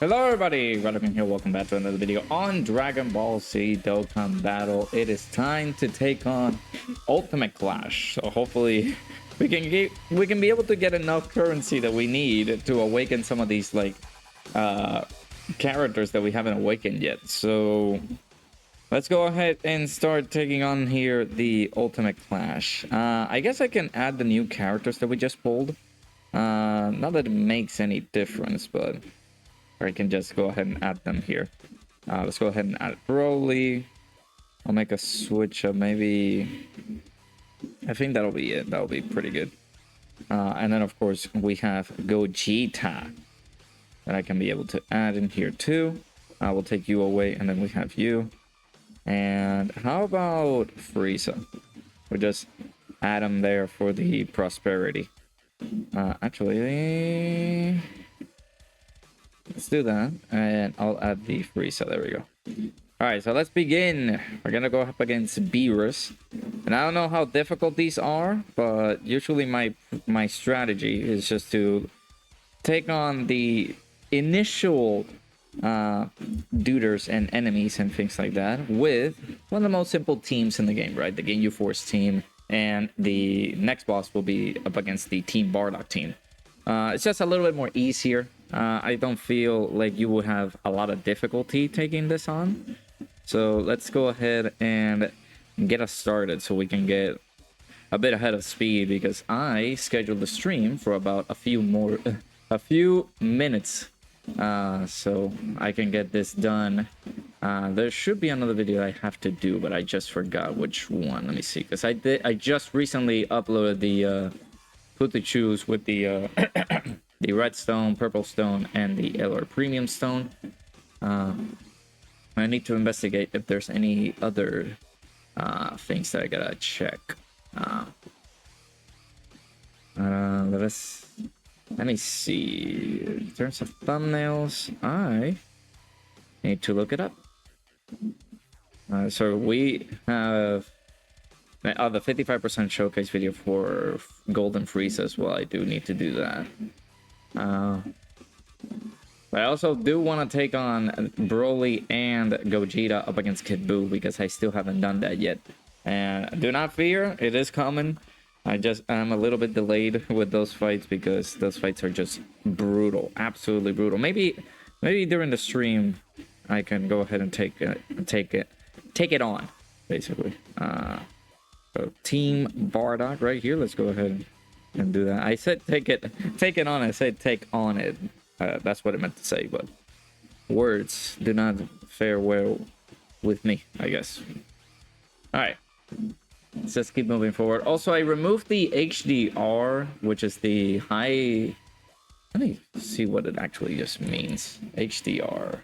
Hello everybody, Radaman here, welcome back to another video on Dragon Ball Z Dokkan Battle. It is time to take on Ultimate Clash. So hopefully we can be able to get enough currency that we need to awaken some of these characters that we haven't awakened yet. So let's go ahead and start taking on here the Ultimate Clash. I guess I can add the new characters that we just pulled. Not that it makes any difference, but I can just go ahead and add them here. Let's go ahead and add Broly. I'll make a switch of maybe... I think that'll be it. That'll be pretty good. And then, of course, we have Gogeta that I can be able to add in here too. I will take you away, and then we have you. And how about Frieza? We just add him there for the prosperity. Actually... let's do that, and I'll add the Frieza. There we go. Alright, so let's begin. We're gonna go up against Beerus. And I don't know how difficult these are, but usually my strategy is just to take on the initial duders and enemies and things like that with one of the most simple teams in the game, right? The Ginyu Force team, and the next boss will be up against the Team Bardock team. It's just a little bit more easier. I don't feel like you would have a lot of difficulty taking this on. So let's go ahead and get us started so we can get a bit ahead of speed, because I scheduled the stream for about a few minutes, so I can get this done. There should be another video I have to do, but I just forgot which one. Let me see, because I just recently uploaded the put to choose with the the red stone, purple stone, and the LR premium stone. I need to investigate if there's any other things that I gotta check. Let me see. In terms of thumbnails, I need to look it up. So we have the 55% showcase video for Golden Frieza as well. I do need to do that. But I also do want to take on Broly and Gogeta up against Kid Buu, because I still haven't done that yet. And do not fear, it is coming. I'm a little bit delayed with those fights because those fights are just brutal, absolutely brutal. Maybe during the stream I can go ahead and take it on, basically. So Team Bardock right here. Let's go ahead and do that. I said take it on. I said take on it. That's what I meant to say, but words do not fare well with me, I guess. All right, let's just keep moving forward. Also, I removed the HDR, which is the high... Let me see what it actually just means. HDR.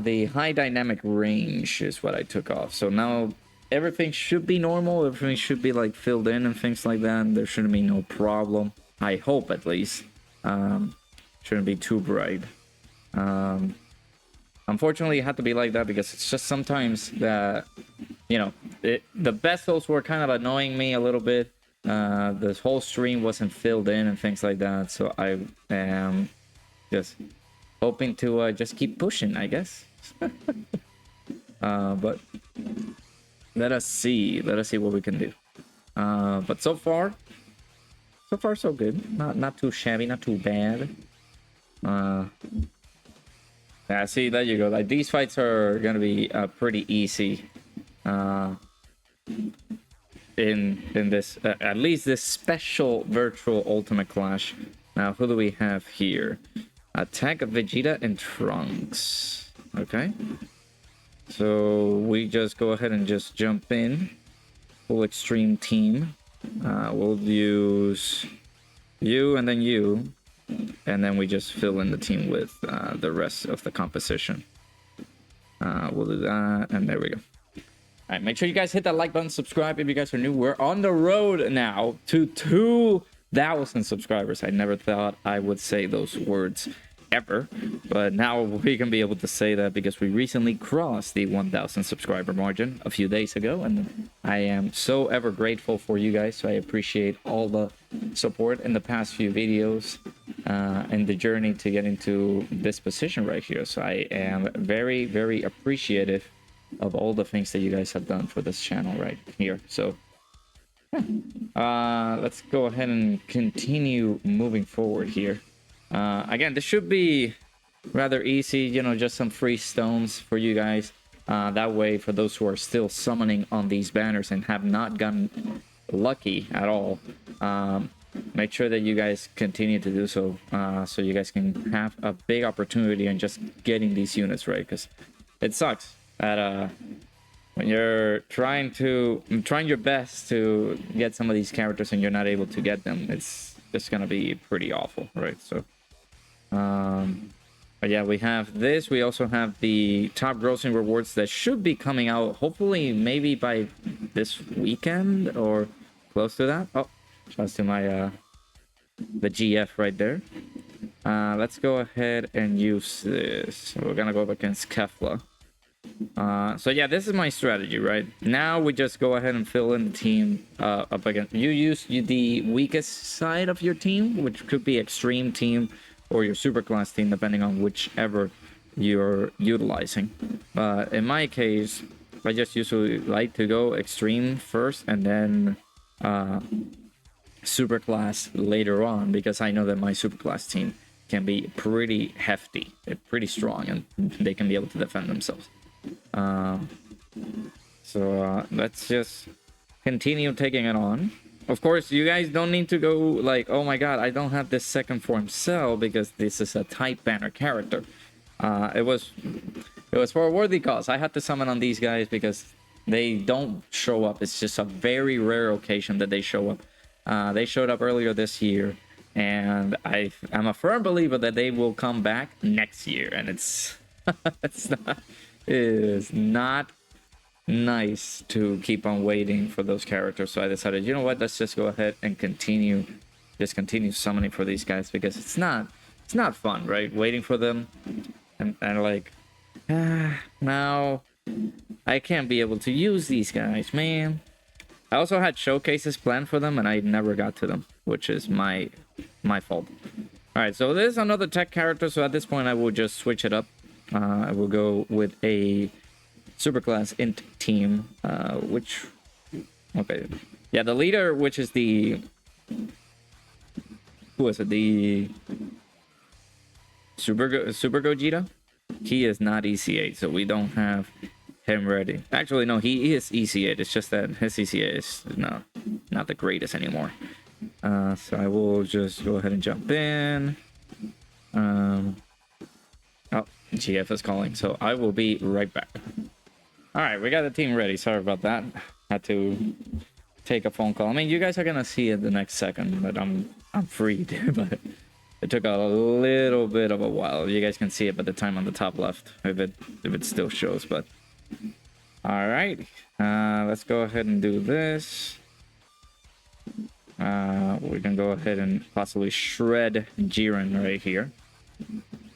The high dynamic range is what I took off. So now everything should be normal. Everything should be like filled in and things like that. There shouldn't be no problem. I hope, at least. Shouldn't be too bright. Unfortunately, it had to be like that because it's just sometimes that, you know, the bezels were kind of annoying me a little bit. This whole stream wasn't filled in and things like that. So I am just hoping to just keep pushing, I guess. But let us see what we can do. But so far so good. Not too shabby, not too bad. Yeah, see, there you go. Like, these fights are gonna be pretty easy. In this at least this special virtual Ultimate Clash. Now, who do we have here? Attack Vegeta and Trunks. Okay. So we just go ahead and just jump in. Full extreme team. We'll use you and then you. And then we just fill in the team with the rest of the composition. We'll do that. And there we go. All right, make sure you guys hit that like button, subscribe if you guys are new. We're on the road now to 2,000 subscribers. I never thought I would say those words ever, but now we can be able to say that because we recently crossed the 1,000 subscriber margin a few days ago, and I am so ever grateful for you guys. So I appreciate all the support in the past few videos and the journey to get into this position right here. So I am very, very appreciative of all the things that you guys have done for this channel right here. So let's go ahead and continue moving forward here. Again, this should be rather easy, you know, just some free stones for you guys. That way, for those who are still summoning on these banners and have not gotten lucky at all, make sure that you guys continue to do so, so you guys can have a big opportunity in just getting these units right, because it sucks that when you're trying your best to get some of these characters and you're not able to get them, it's just gonna be pretty awful, right? So but yeah, we have this. We also have the top grossing rewards that should be coming out hopefully maybe by this weekend or close to that. Oh, shouts to my the GF right there. Let's go ahead and use this. We're gonna go up against Kefla. So yeah, this is my strategy, right? Now we just go ahead and fill in the team up against. You use the weakest side of your team, which could be extreme team or your superclass team, depending on whichever you're utilizing. But in my case, I just usually like to go extreme first and then superclass later on, because I know that my superclass team can be pretty hefty, pretty strong, and they can be able to defend themselves. So let's just continue taking it on. Of course, you guys don't need to go like, oh my god, I don't have this second form cell because this is a type banner character. It was for a worthy cause. I had to summon on these guys because they don't show up. It's just a very rare occasion that they show up. They showed up earlier this year, and I'm a firm believer that they will come back next year, and it's it is not nice to keep on waiting for those characters. So I decided, you know what, let's just go ahead and continue summoning for these guys, because it's not fun, right? Waiting for them and like now I can't be able to use these guys, man. I also had showcases planned for them and I never got to them, which is my fault. All right, so there's another tech character, so at this point I will just switch it up. I will go with a superclass int team, which, okay, yeah, the leader, which is the, who is it, the Super Gogeta? He is not EC8, so we don't have him ready. Actually, no, he is EC8. It's just that his EC8 is not the greatest anymore. So I will just go ahead and jump in. Oh, GF is calling, so I will be right back. All right, we got the team ready. Sorry about that. Had to take a phone call. I mean, you guys are gonna see it the next second, but I'm freed. But it took a little bit of a while. You guys can see it by the time on the top left, if it still shows. But all right, let's go ahead and do this. We can go ahead and possibly shred Jiren right here.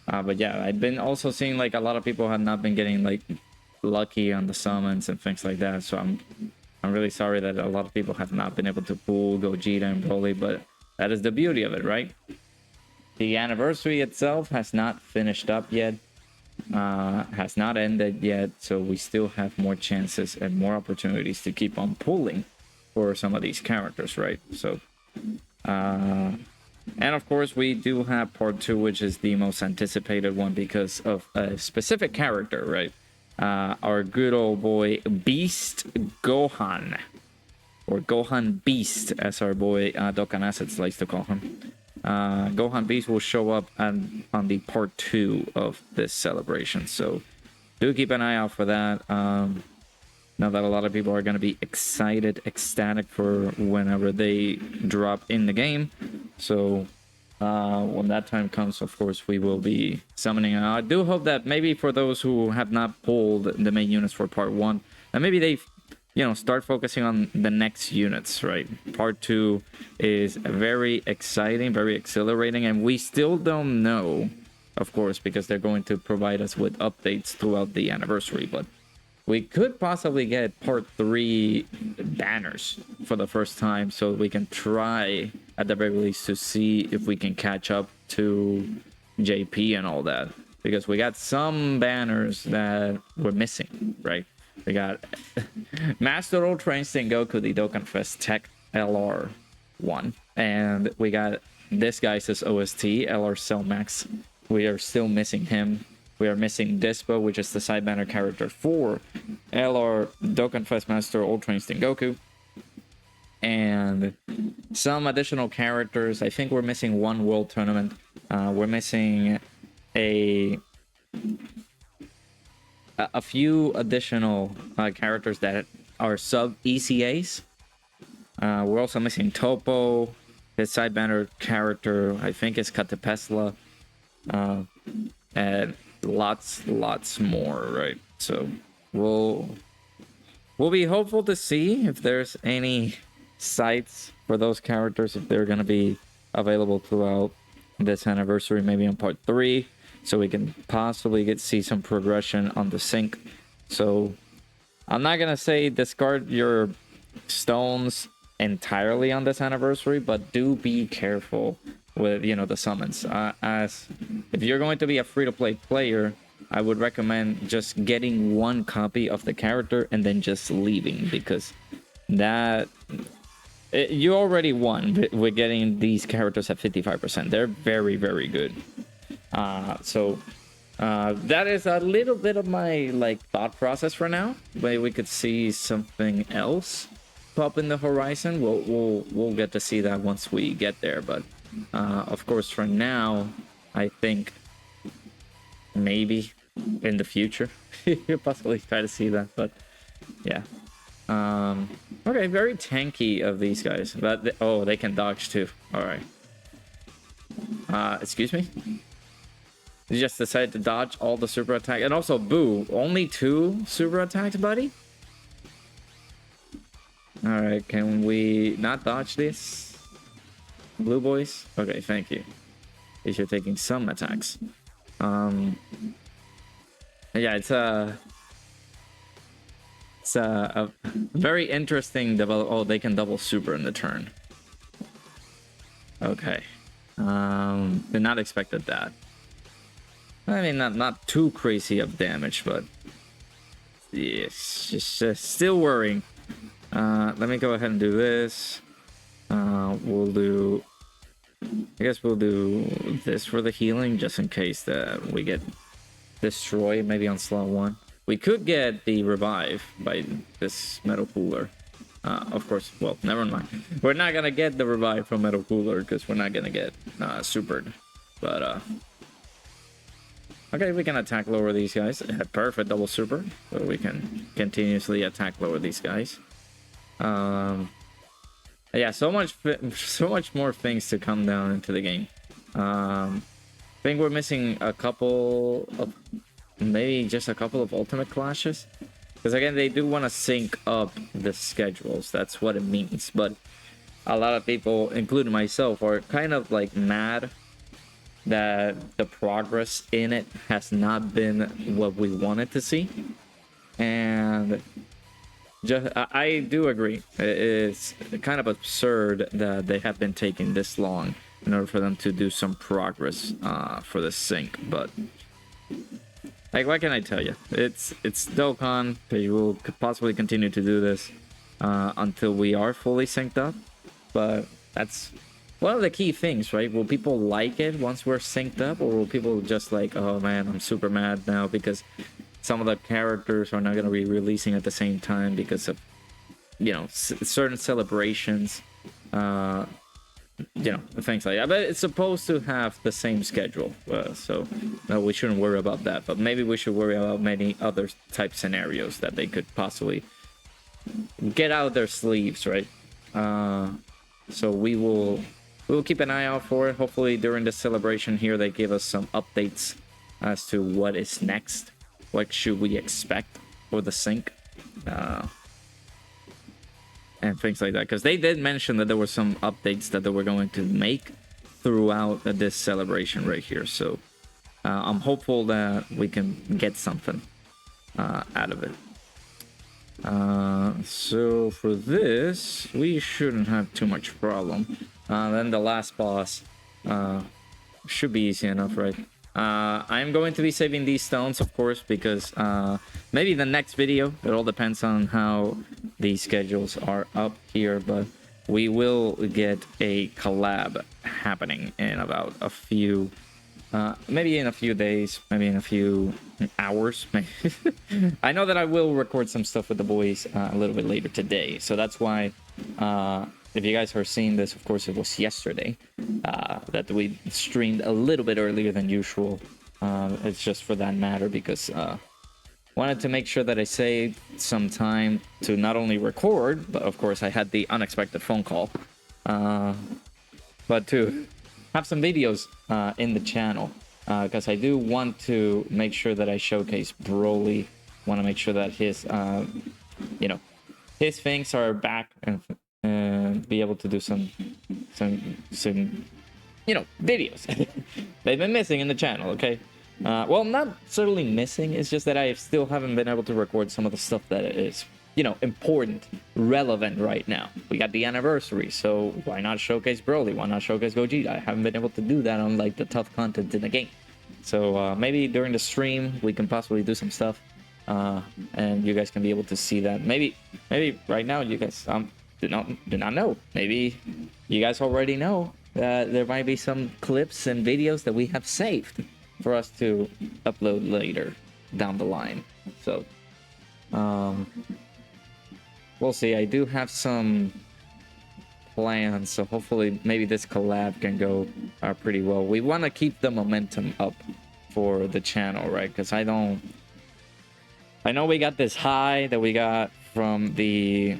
But yeah, I've been also seeing like a lot of people have not been getting like lucky on the summons and things like that. So I'm really sorry that a lot of people have not been able to pull Gogeta and Broly, but that is the beauty of it, right? The anniversary itself has not finished up yet, has not ended yet, so we still have more chances and more opportunities to keep on pulling for some of these characters, right? So and of course we do have part 2, which is the most anticipated one because of a specific character, right? Our good old boy Beast Gohan, or Gohan Beast, as our boy Dokkan Assets likes to call him. Gohan Beast will show up on the part 2 of this celebration, so do keep an eye out for that. Now that a lot of people are going to be excited, ecstatic for whenever they drop in the game. So when that time comes, of course, we will be summoning. I do hope that maybe for those who have not pulled the main units for part 1, and maybe they, start focusing on the next units, right? Part 2 is very exciting, very exhilarating, and we still don't know of course, because they're going to provide us with updates throughout the anniversary. But we could possibly get part 3 banners for the first time, so we can try at the very least to see if we can catch up to JP and all that, because we got some banners that we're missing, right? We got Master Ultra Instinct Goku, the Dokkan Fest Tech LR1, and we got this guy's OST LR Cell Max. We are still missing him. We are missing Dispo, which is the side banner character for LR Dokkan Fest Master Ultra Instinct Goku. And some additional characters. I think we're missing one World Tournament. We're missing a few additional characters that are sub-ECAs. We're also missing Topo. His side banner character, I think, is Katepesla. And lots more, right? So we'll be hopeful to see if there's any sites for those characters, if they're going to be available throughout this anniversary, maybe on part 3, so we can possibly see some progression on the sync. So I'm not going to say discard your stones entirely on this anniversary, but do be careful with, you know, the summons. As if you're going to be a free-to-play player, I would recommend just getting one copy of the character and then just leaving, because you already won with getting these characters at 55%. They're very, very good. So that is a little bit of my thought process for now. Maybe we could see something else pop in the horizon. We'll get to see that once we get there, but of course, for now, I think maybe in the future you'll possibly try to see that, but yeah. Okay, very tanky of these guys, but they can dodge too. All right. Excuse me. You just decided to dodge all the super attack, and also Boo, only 2 super attacks, buddy. All right, can we not dodge this? Blue boys? Okay, thank you. At least you're taking some attacks. Yeah, it's a very interesting develop. Oh, they can double super in the turn. Okay. Did not expected that. I mean, not too crazy of damage, but yes, just still worrying. Let me go ahead and do this. I guess we'll do this for the healing, just in case that we get destroyed, maybe on slot 1. We could get the revive by this Metal Cooler. Of course, well, never mind. We're not gonna get the revive from Metal Cooler, because we're not gonna get supered. But, okay, we can attack lower these guys. Perfect double super, so we can continuously attack lower these guys. Yeah, so much more things to come down into the game. I think we're missing a couple of, maybe just a couple of ultimate clashes, because again, they do want to sync up the schedules. That's what it means. But a lot of people, including myself, are kind of mad that the progress in it has not been what we wanted to see, and I do agree. It's kind of absurd that they have been taking this long in order for them to do some progress for the sync. But what can I tell you? It's Dokkan. They will possibly continue to do this until we are fully synced up. But that's one of the key things, right? Will people like it once we're synced up, or will people just oh man, I'm super mad now because some of the characters are not going to be releasing at the same time because of, certain celebrations, things like that. But it's supposed to have the same schedule, so no, we shouldn't worry about that. But maybe we should worry about many other type scenarios that they could possibly get out of their sleeves, right? So we'll keep an eye out for it. Hopefully during the celebration here, they give us some updates as to what is next. What should we expect for the sync? And things like that. Because they did mention that there were some updates that they were going to make throughout this celebration right here. So I'm hopeful that we can get something out of it. So for this, we shouldn't have too much problem. Then the last boss should be easy enough, right? I'm going to be saving these stones, of course, because maybe the next video, it all depends on how these schedules are up here, but we will get a collab happening in about a few, maybe in a few days, maybe in a few hours. I know that I will record some stuff with the boys a little bit later today, so that's why if you guys are seeing this, of course, it was yesterday that we streamed a little bit earlier than usual. It's just for that matter because wanted to make sure that I saved some time to not only record, but of course I had the unexpected phone call, but to have some videos in the channel because I do want to make sure that I showcase Broly. Want to make sure that his, you know, his things are back and be able to do some you know, videos. They've been missing in the channel, okay? Well, not certainly missing, it's just that I still haven't been able to record some of the stuff that is, you know, important, relevant right now. We got the anniversary, so why not showcase Broly? Why not showcase Gogeta? I haven't been able to do that on, like, the tough content in the game. So maybe during the stream, we can possibly do some stuff, and you guys can be able to see that. Maybe right now, you guys do not know. Maybe you guys already know that there might be some clips and videos that we have saved for us to upload later down the line. So we'll see. I do have some plans, so hopefully maybe this collab can go pretty well. We want to keep the momentum up for the channel, right? Because I know we got this high that we got from the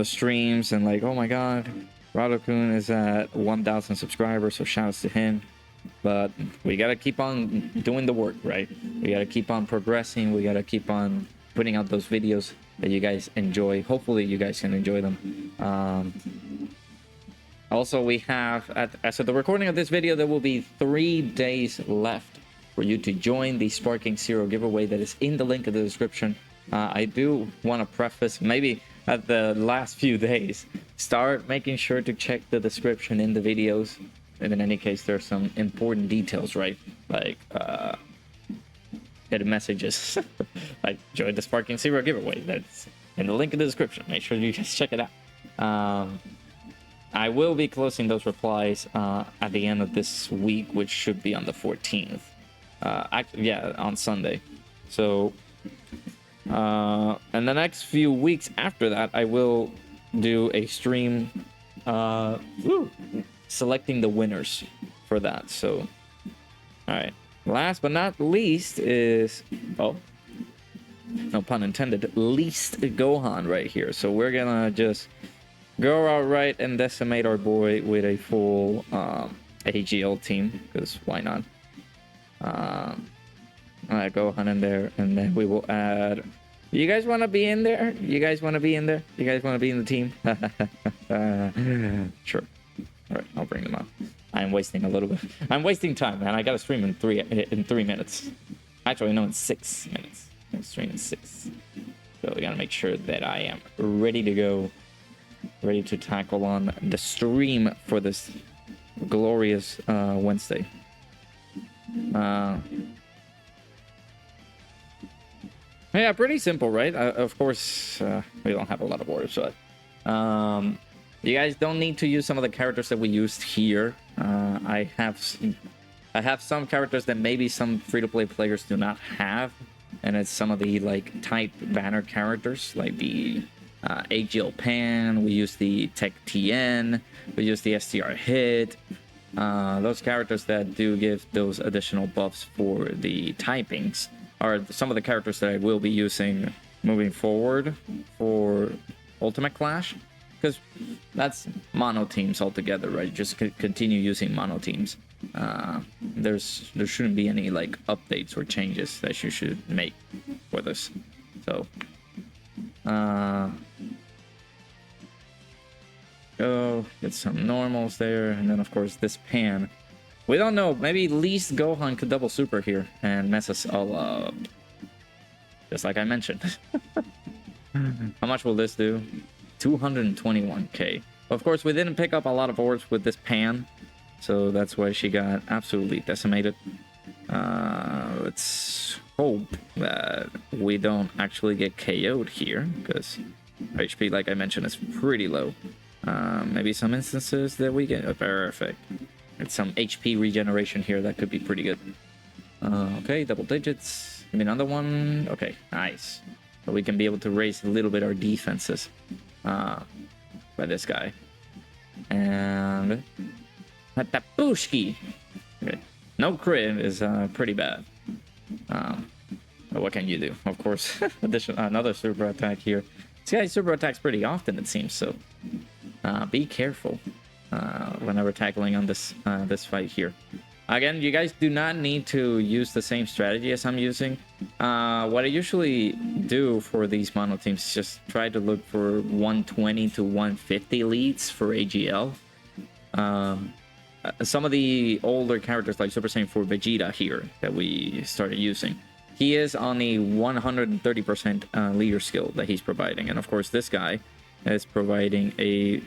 streams, and like, oh my god, Radokun is at 1,000 subscribers, so shouts to him. But we gotta keep on doing the work, right? We gotta keep on progressing. We gotta keep on putting out those videos that you guys enjoy. Hopefully you guys can enjoy them. Also, we have, as of the recording of this video, there will be 3 days left for you to join the Sparking Zero giveaway that is in the link in the description. I do want to preface, maybe at the last few days, start making sure to check the description in the videos. And in any case, there's some important details, right? Like hidden messages, like join the Sparking Zero giveaway. That's in the link in the description. Make sure you guys check it out. I will be closing those replies at the end of this week, which should be on the 14th. Actually, yeah, on Sunday. So, and the next few weeks after that, I will do a stream selecting the winners for that. So, all right. Last but not least is, oh, no pun intended, least Gohan right here. So we're gonna just go outright and decimate our boy with a full AGL team, because why not? All right, Gohan in there, and then we will add. You guys want to be in there? You guys want to be in there? You guys want to be in the team? Sure. All right, I'll bring them up. I'm wasting a little bit. I'm wasting time, man. I got to stream in 3 minutes. Actually, no, in 6 minutes. I'm streaming 6. So we got to make sure that I am ready to go, ready to tackle on the stream for this glorious Wednesday. Yeah, pretty simple, right? Of course, we don't have a lot of orders, but you guys don't need to use some of the characters that we used here. I have some characters that maybe some free-to-play players do not have, and it's some of the like type banner characters, like the AGL Pan. We use the Tech TN. We use the STR Hit. Those characters that do give those additional buffs for the typings are some of the characters that I will be using moving forward for Ultimate Clash, because that's mono teams altogether, right? Just continue using mono teams. There shouldn't be any like updates or changes that you should make for this. So go get some normals there, and then of course this Pan We don't know. Maybe at least Gohan could double super here and mess us all up. Just like I mentioned. How much will this do? 221k. Of course, we didn't pick up a lot of orbs with this pan, so that's why she got absolutely decimated. Let's hope that we don't actually get KO'd here, because HP, like I mentioned, is pretty low. Maybe some instances that we get... perfect. It's some HP regeneration here that could be pretty good. Okay, double digits. Give me another one. Okay, nice. So we can be able to raise a little bit our defenses by this guy. And Hatapushki. Okay. No crit is pretty bad. But what can you do? Of course, another super attack here. This guy super attacks pretty often, it seems. So be careful whenever tackling on this this fight here. Again, you guys do not need to use the same strategy as I'm using. What I usually do for these mono teams is just try to look for 120 to 150 leads for AGL. Some of the older characters like Super Saiyan 4 Vegeta here that we started using, he is on the 130% leader skill that he's providing. And of course, this guy is providing a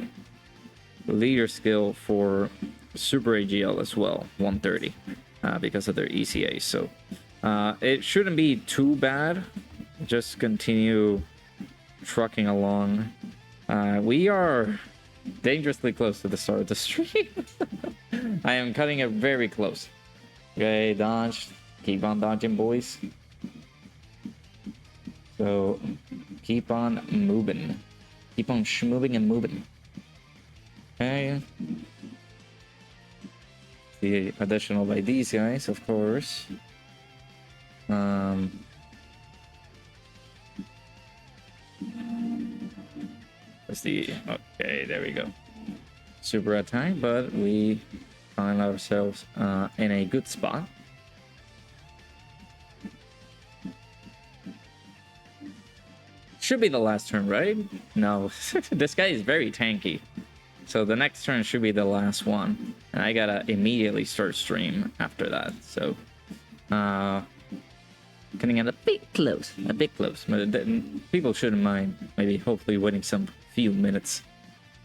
leader skill for Super AGL as well, 130, because of their ECA. So it shouldn't be too bad. Just continue trucking along. We are dangerously close to the start of the stream. I am cutting it very close. Okay, dodge. Keep on dodging, boys. So keep on moving. Keep on schmoving and moving. Okay. The additional by these guys, of course. Let's see. Okay, there we go. Super attack, but we find ourselves in a good spot. Should be the last turn, right? No, this guy is very tanky. So the next turn should be the last one. And I gotta immediately start stream after that. So, getting a bit close. A bit close. But people shouldn't mind. Maybe, hopefully, waiting some few minutes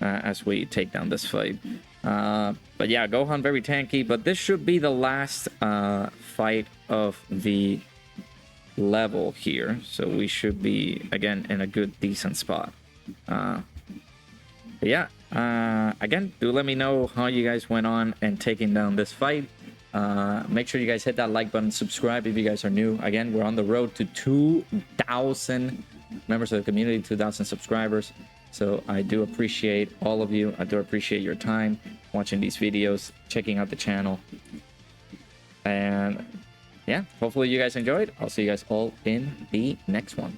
as we take down this fight. But yeah, Gohan very tanky. But this should be the last fight of the level here. So we should be, again, in a good, decent spot. But yeah. Again, do let me know how you guys went on and taking down this fight. Make sure you guys hit that like button, subscribe if you guys are new. Again, we're on the road to 2,000 members of the community, 2,000 subscribers. So I do appreciate all of you. I do appreciate your time watching these videos, checking out the channel. And yeah, hopefully you guys enjoyed. I'll see you guys all in the next one.